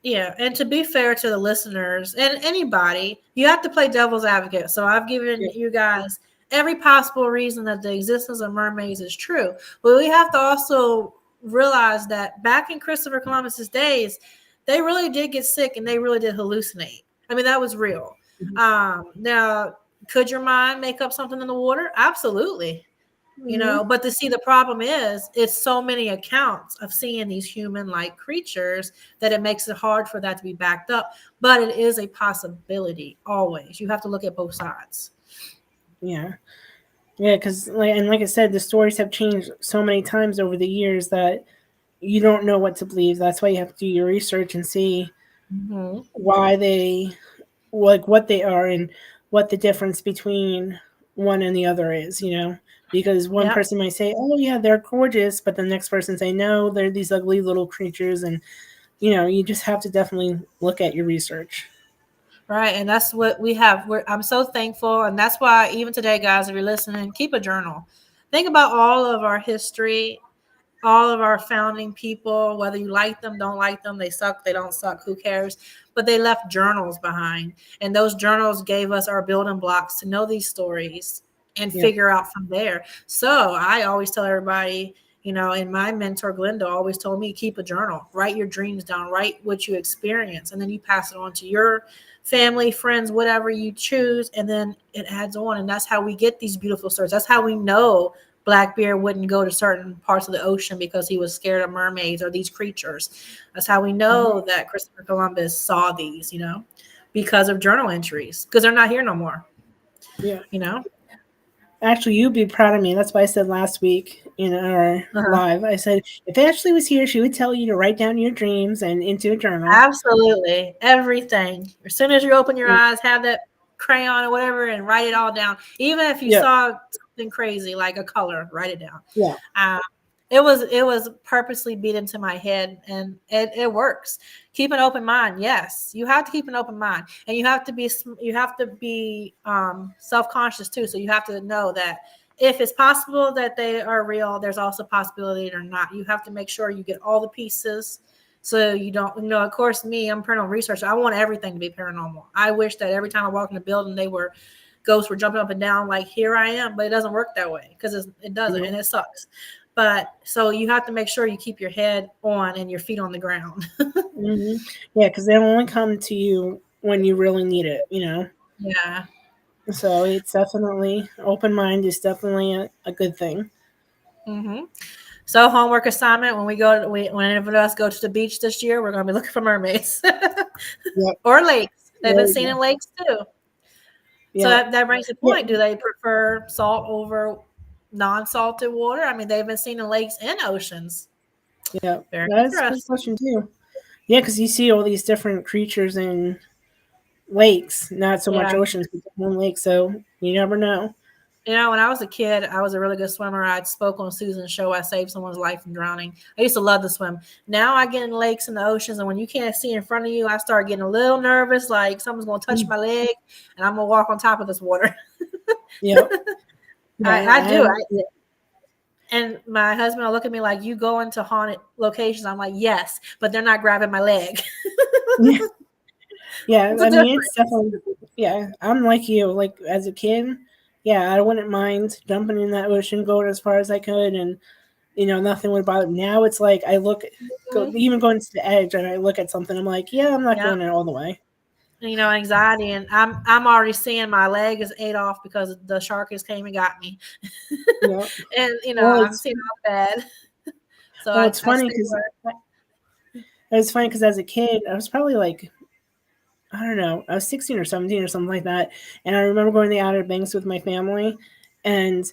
yeah, and to be fair to the listeners and anybody, you have to play devil's advocate. So I've given yeah, you guys every possible reason that the existence of mermaids is true. But we have to also realize that back in Christopher Columbus's days, they really did get sick and they really did hallucinate. I mean, that was real. Now, could your mind make up something in the water? Absolutely. mm-hmm. But to see, the problem is it's so many accounts of seeing these human like creatures that it makes it hard for that to be backed up, but it is a possibility. Always, you have to look at both sides. Yeah, yeah, because like I said, the stories have changed so many times over the years that you don't know what to believe. That's why you have to do your research and see Mm-hmm. why they, like, what they are, and what the difference between one and the other is, because one Yep. person might say, oh yeah, they're gorgeous, but the next person say, no, they're these ugly little creatures. And you just have to definitely look at your research. Right, and that's what we have. I'm so thankful, and that's why even today, guys, if you're listening, keep a journal. Think about all of our history, all of our founding people, whether you like them, don't like them, they suck, they don't suck, who cares? But they left journals behind. And those journals gave us our building blocks to know these stories and Yep. figure out from there. So I always tell everybody, and my mentor, Glenda, always told me keep a journal, write your dreams down, write what you experience, and then you pass it on to your family, friends, whatever you choose, and then it adds on. And that's how we get these beautiful stories. That's how we know Blackbeard wouldn't go to certain parts of the ocean because he was scared of mermaids or these creatures. That's how we Hmm. know that Christopher Columbus saw these, because of journal entries, because they're not here no more, Yeah. you know? Actually, you'd be proud of me. That's why I said last week in our Uh-huh. live, I said, if Ashley was here, she would tell you to write down your dreams and into a journal. Absolutely. Everything. As soon as you open your And, eyes, have that crayon or whatever and write it all down. Even if you yeah. saw something crazy like a color, write it down. Yeah. Um, it was purposely beat into my head, and it works. Keep an open mind. Yes, you have to keep an open mind, and you have to be self conscious too. So you have to know that if it's possible that they are real, there's also a possibility they're not. You have to make sure you get all the pieces. So you don't, of course, me, I'm paranormal researcher. I want everything to be paranormal. I wish that every time I walk in a building, they were ghosts were jumping up and down like, here I am. But it doesn't work that way because it doesn't, and it sucks. But so you have to make sure you keep your head on and your feet on the ground. Mm-hmm. Yeah, because they only come to you when you really need it, you know. Yeah. So it's definitely open mind is definitely a good thing. Mm-hmm. So homework assignment when we go, when any of us go to the beach this year, we're going to be looking for mermaids Yep. or lakes. They've There been you seen go. in lakes too. So Yep. that brings the Yeah. point. Do they prefer salt over non-salted water? I mean, they've been seen in lakes and oceans. Yeah. Very That's a good interesting. question too. Yeah, because you see all these different creatures in lakes, not so much Yeah. oceans, but one lake. So you never know. You know, when I was a kid, I was a really good swimmer. I spoke on Susan's show. I saved someone's life from drowning. I used to love to swim. Now I get in lakes and the oceans, and when you can't see in front of you, I start getting a little nervous, like someone's going to touch my leg, and I'm going to walk on top of this water. Yep. Yeah. I do. Yeah. And my husband will look at me like, you go into haunted locations. I'm like, yes, but they're not grabbing my leg. Yeah, It's a I mean, difference. it's definitely, yeah, I'm like you. Like, as a kid, yeah, I wouldn't mind jumping in that ocean, going as far as I could, and, nothing would bother me. Now it's like, even going to the edge, and I look at something, I'm like, yeah, I'm not Yeah. going in all the way. Anxiety, and I'm already seeing my leg is ate off because the sharkers came and got me. Yeah. And Well, I'm seeing all bad. So well, it's I funny stay because away. as a kid, I was probably like, I don't know, I was 16 or 17 or something like that, and I remember going to the Outer Banks with my family, and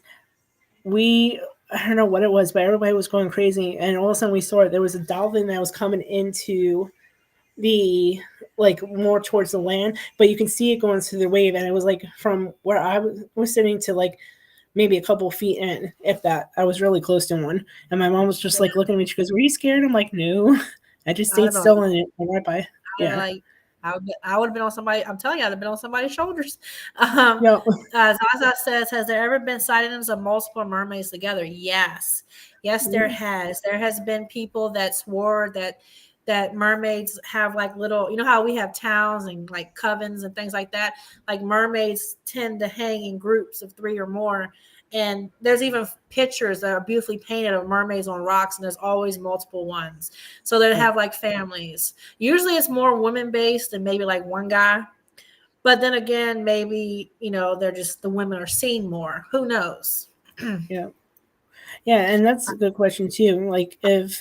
we I don't know what it was, but everybody was going crazy, and all of a sudden we saw it. There was a dolphin that was coming into the like more towards the land, but you can see it going through the wave, and it was like from where I was sitting to like maybe a couple feet in, if that. I was really close to one, and my mom was just Yeah, like looking at me. She goes, "Were you scared?" I'm like, "No, I just I'd stayed have been like, still in it, and right by." I'd Yeah, like, I would have been on somebody. I'm telling you, I'd have been on somebody's shoulders. yeah, Zaza says, has there ever been sightings of multiple mermaids together? Yes, yes, there has. There has been people that swore that mermaids have like little, you know how we have towns and like covens and things like that. Like mermaids tend to hang in groups of 3 or more. And there's even pictures that are beautifully painted of mermaids on rocks, and there's always multiple ones. So they have like families. Usually it's more women based and maybe like one guy. But then again, maybe, they're just the women are seen more. Who knows? yeah, yeah, and that's a good question too. Like, if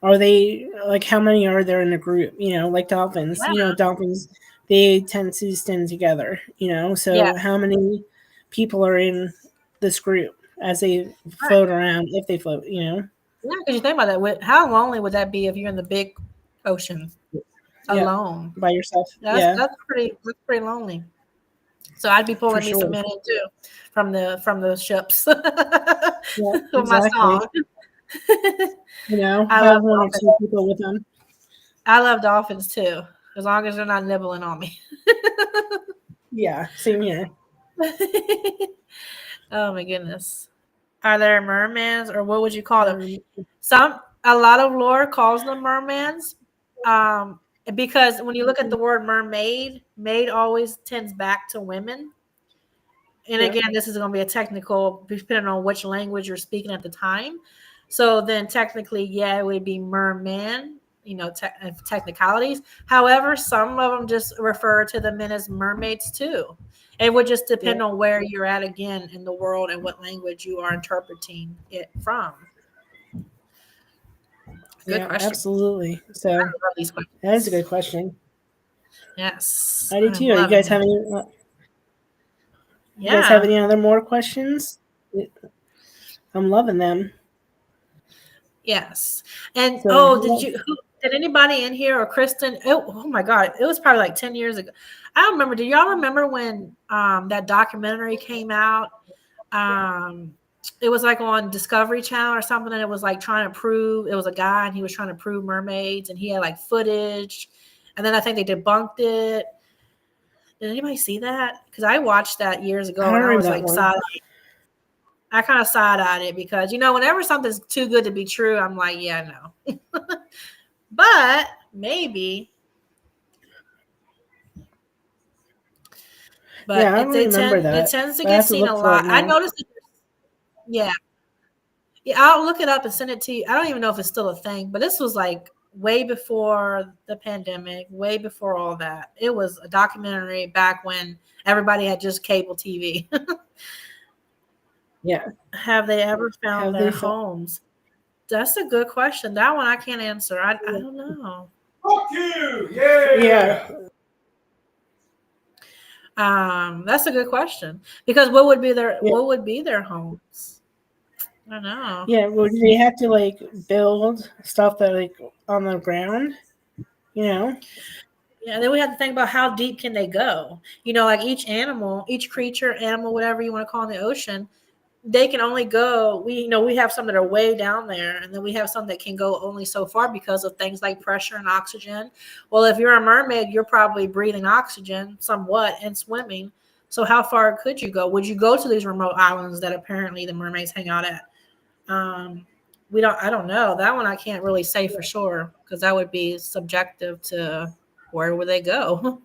are they like how many are there in a group? Like dolphins. Yeah. Dolphins they tend to stand together. Yeah. So how many people are in this group as they Right. float around, if they float? Yeah, because you think about that. How lonely would that be if you're in the big ocean Yeah, alone? by yourself. That's Yeah, that's pretty that's pretty lonely. So I'd be for pulling me some sure. men in too from the ships Yeah, with my exactly. song. I Have love one or dolphins. two people with them. I love dolphins too, as long as they're not nibbling on me. Yeah, same here. Oh my goodness. Are there mermaids, or what would you call them? Um, A lot of lore calls them mermaids. Because when you look at the word mermaid, maid always tends back to women. And yeah, again, this is going to be a technical, depending on which language you're speaking at the time. So then technically, yeah, it would be merman, technicalities. However, some of them just refer to the men as mermaids too. It would just yeah, depend on where you're at again in the world and what language you are interpreting it from. Good yeah, question. absolutely. I So love these that is a questions. good question. Yes, I do I'm too. You loving guys them. have any? You guys have Yeah. any other more questions? I'm loving them. Yes. And So did anybody in here or Kristen? Oh my God. It was probably like 10 years ago. I don't remember. Do y'all remember when that documentary came out? Um it was like on Discovery Channel or something, and it was like trying to prove it was a guy and he was trying to prove mermaids, and he had like footage, and then I think they debunked it. Did anybody see that? Because I watched that years I ago don't and I remember was that like one. I kind of side-eyed it because whenever something's too good to be true, I'm like, yeah, no. But maybe. But Yeah, I don't remember it that. tends to But I get have to seen look a for it lot. I now. noticed. Yeah, yeah. I'll look it up and send it to you. I don't even know if it's still a thing, but this was like way before the pandemic, way before all that. It was a documentary back when everybody had just cable TV. Yeah. Have they ever found Have their they found? homes? That's a good question. That one I can't answer. I don't know. Fuck you! Yeah! Yeah. That's a good question because Yeah. what would be their homes? I don't know. Yeah. Well, do they have to like build stuff that like on the ground? You know? Yeah, then we have to think about how deep can they go. You know, like each animal, each creature, animal, whatever you want to call in the ocean, they can only go. We have some that are way down there, and then we have some that can go only so far because of things like pressure and oxygen. Well, if you're a mermaid, you're probably breathing oxygen somewhat and swimming. So how far could you go? Would you go to these remote islands that apparently the mermaids hang out at? Um, we don't. I don't know that one. I can't really say for sure because that would be subjective to where would they go.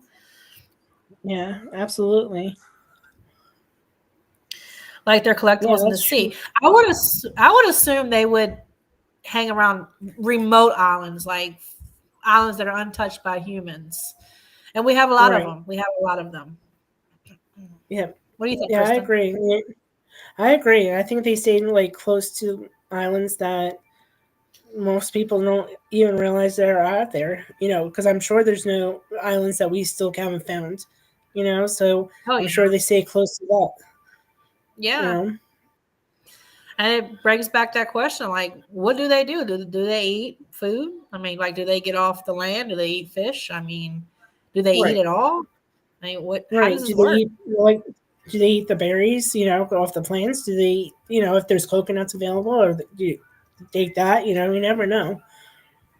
Yeah. Absolutely. Like their Yeah, collectibles in the that's true. sea. I would assume they would hang around remote islands, like islands that are untouched by humans. And we have a lot of Right. them. We have a lot of them. Yeah. What do you think, Yeah, I Kristen? agree. Yeah, I agree. I think they stayed like close to islands that most people don't even realize they're out there. You know, because I'm sure there's no islands that we still haven't found. You know, so Oh I'm sure yeah, they stay close to that. You yeah. know, And it brings back that question: like, what do they do? Do they eat food? I mean, like, do they get off the land? Do they eat fish? I mean, do they eat right, at all? I mean, what? How does right. this Do they work? eat like? Do they eat the berries? You know, go off the plants? Do they? You know, if there's coconuts available, or do you take that? You know, you never know.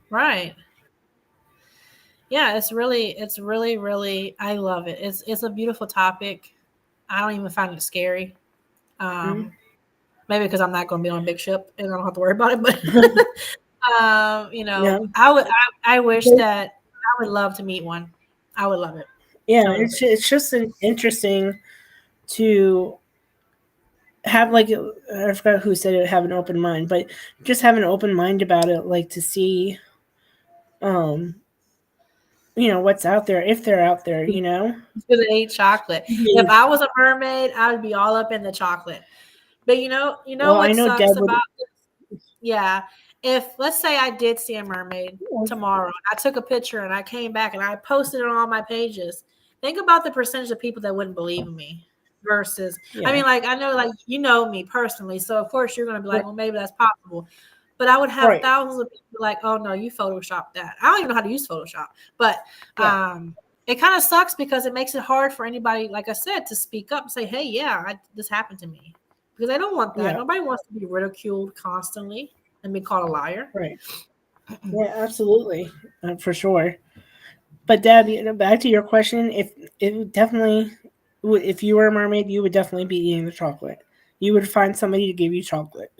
Right. Yeah, it's really, really. I love it. It's a beautiful topic. I don't even find it scary. Mm-hmm. Um, maybe because I'm not going to be on a big ship and I don't have to worry about it. But Yeah, I wish that I would love to meet one. I would love it yeah. totally. It's just interesting to have like I forgot who said it. Have an open mind, but just have an open mind about it, like to see, um, you know, what's out there if they're out there. You know. Do they eat chocolate? If Yeah. I was a mermaid, I would be all up in the chocolate. But you know Well, I what know sucks Deb would. about yeah. If let's say I did see a mermaid tomorrow, I took a picture and I came back and I posted it on all my pages. Think about the percentage of people that wouldn't believe in me versus I Yeah. mean, like I know like you know me personally, so of course you're gonna be like, Right. well, maybe that's possible. But I would have Right. thousands of people like, oh no, you photoshopped that. I don't even know how to use Photoshop. But Yeah. it kind of sucks because it makes it hard for anybody, like I said, to speak up and say, hey, yeah, this happened to me. Because I don't want that. Yeah. Nobody wants to be ridiculed constantly and be called a liar. Right. Yeah. Absolutely. For sure. But Deb, you know, back to your question, if it definitely, if you were a mermaid, you would definitely be eating the chocolate. You would find somebody to give you chocolate.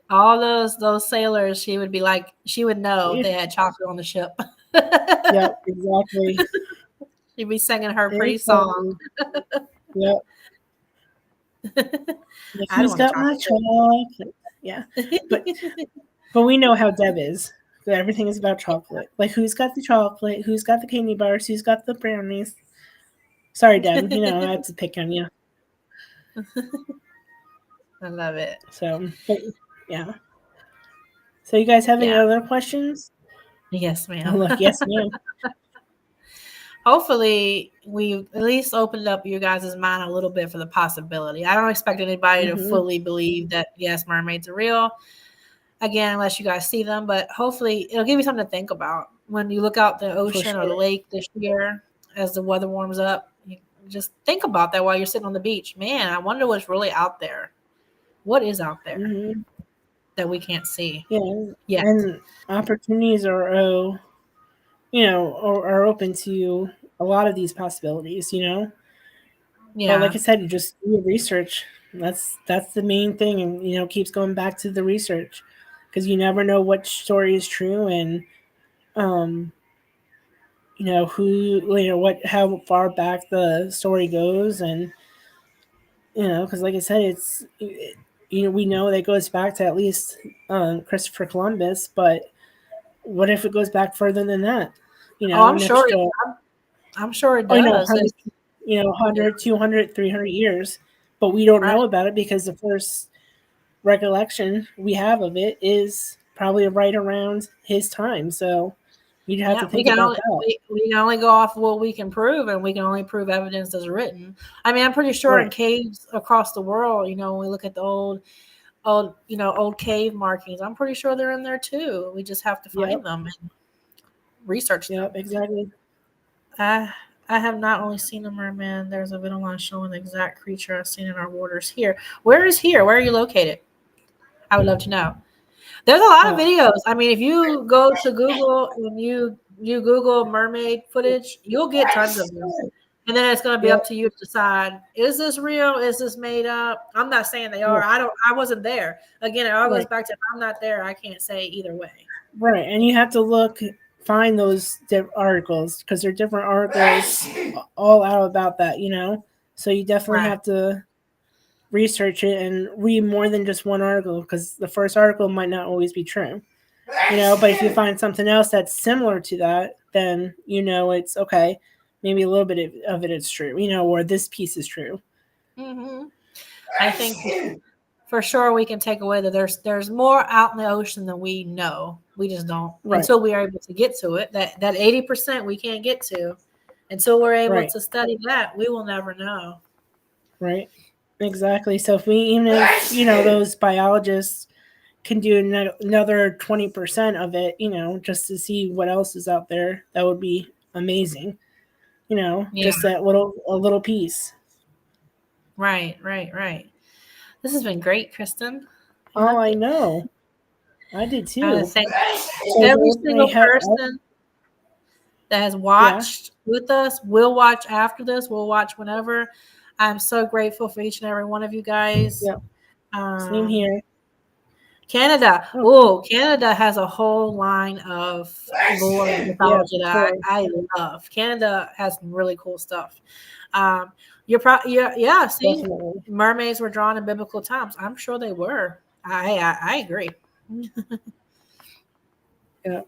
All those sailors, she would be like, she would know Yeah. they had chocolate on the ship. Yep. Exactly. She'd be singing her pretty song. Exactly. Yep. Like, I don't who's want a got my chocolate chocolate? Yeah. But chip. but we know how Deb is. That everything is about chocolate. Like, who's got the chocolate? Who's got the candy bars? Who's got the brownies? Sorry, Deb. You know I had to pick on you. I love it. So, but yeah. So, you guys have any Yeah. other questions? Yes, Oh, ma'am. look, yes, ma'am. Hopefully, we at least opened up your guys' mind a little bit for the possibility. I don't expect anybody to Hmm. fully believe that, yes, mermaids are real. Again, unless you guys see them, but hopefully it'll give you something to think about when you look out the For ocean or the sure. lake this year as the weather warms up. You just think about that while you're sitting on the beach. Man, I wonder what's really out there. What is out there Hmm. that we can't see Yeah, yet? and opportunities are, are open to a lot of these possibilities. You know, but like Yeah, I said, you just do research. That's the main thing, and keeps going back to the research because you never know what story is true, and um, how far back the story goes, and because like I said, we know that it goes back to at least Christopher Columbus, but what if it goes back further than that? Oh, An extra, I'm sure it 100, does. 100, 200, 300 years, but we don't Right. know about it because the first recollection we have of it is probably right around his time. So you'd have Yeah, to think about that. we can only go off what we can prove, and we can only prove evidence that's written. I mean, I'm pretty sure in Right. caves across the world, when we look at the old cave markings, I'm pretty sure they're in there too. We just have to find Yep. them and research Yep. them. Exactly. I I have not only seen a merman. There's a video line showing the exact creature I've seen in our waters here. Where is here? Where are you located? I would love to know. There's a lot of Oh, videos. I mean, if you go to Google and you Google mermaid footage, you'll get tons of them. And then it's going to be up yep. to you to decide: is this real? Is this made up? I'm not saying they are. Right. I wasn't there. Again, it all goes Right. back to if I'm not there, I can't say either way. Right. And you have to find those articles because they're different articles all out about that. So you definitely Right. have to research it and read more than just one article because the first article might not always be true. But if you find something else that's similar to that, then it's okay. Maybe a little bit of it is true, or this piece is true. Hmm. I think for sure we can take away that there's more out in the ocean than we know. We just don't Right. until we are able to get to it. That 80% we can't get to until we're able Right. to study that. We will never know. Right. Exactly. So even if those biologists can do another 20% of it, just to see what else is out there, that would be amazing. Yeah. Just a little piece. Right. This has been great, Kristen. I Oh, loved I it. know. I did I want to too. thank So every everybody single had, person that has yeah, watched with us. We'll watch after this. We'll watch whenever. I'm so grateful for each and every one of you guys. yeah. Same Um, here. Canada. Oh, Oh, Canada has a whole line of lore and yeah, mythology for that sure. I love. Canada has some really cool stuff. Yeah. See, Definitely. mermaids were drawn in biblical times. I'm sure they were. I agree. Yeah,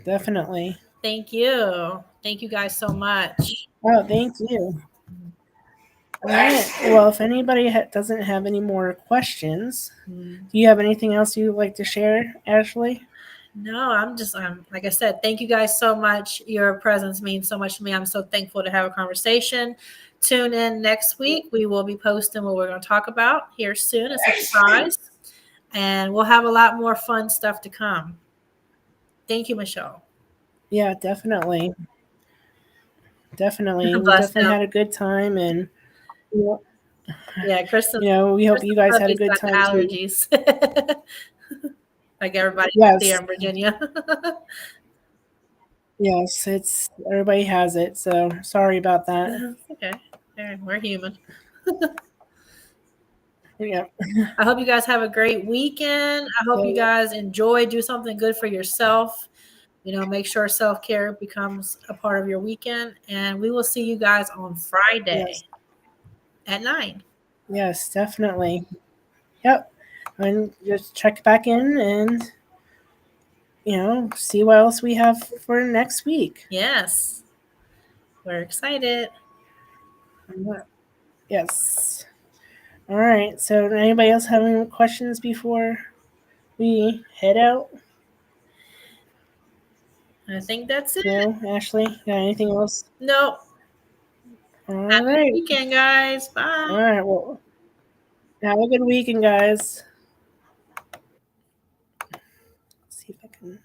definitely. Thank you guys so much. Oh, thank you. All right. Well, if anybody doesn't have any more questions, do you have anything else you'd like to share, Ashley? No, like I said, thank you guys so much. Your presence means so much to me. I'm so thankful to have a conversation. Tune in next week. We will be posting what we're going to talk about here soon. It's a surprise. And we'll have a lot more fun stuff to come. Thank you, Michelle. Yeah, definitely. Definitely. We Bless definitely him. had a good time, and you Yeah, we hope you Kristen's guys had a puppy's good got the time too. allergies. Like everybody here Yes. in Virginia. Yes, everybody has it, so sorry about that. Okay. We're human. Yeah. I hope you guys have a great weekend. I hope you So, guys enjoy, do something good for yourself. Make sure self care becomes a part of your weekend. And we will see you guys on yes. Friday at 9. Yes, definitely. Yep. And just check back in and see what else we have for next week. Yes, we're excited. Yes. All right. So, anybody else have any questions before we head out? I think that's it. No, Ashley, got anything else? Nope. All Have a good right. weekend, guys. Bye. All right. Well, have a good weekend, guys. Let's see if I can.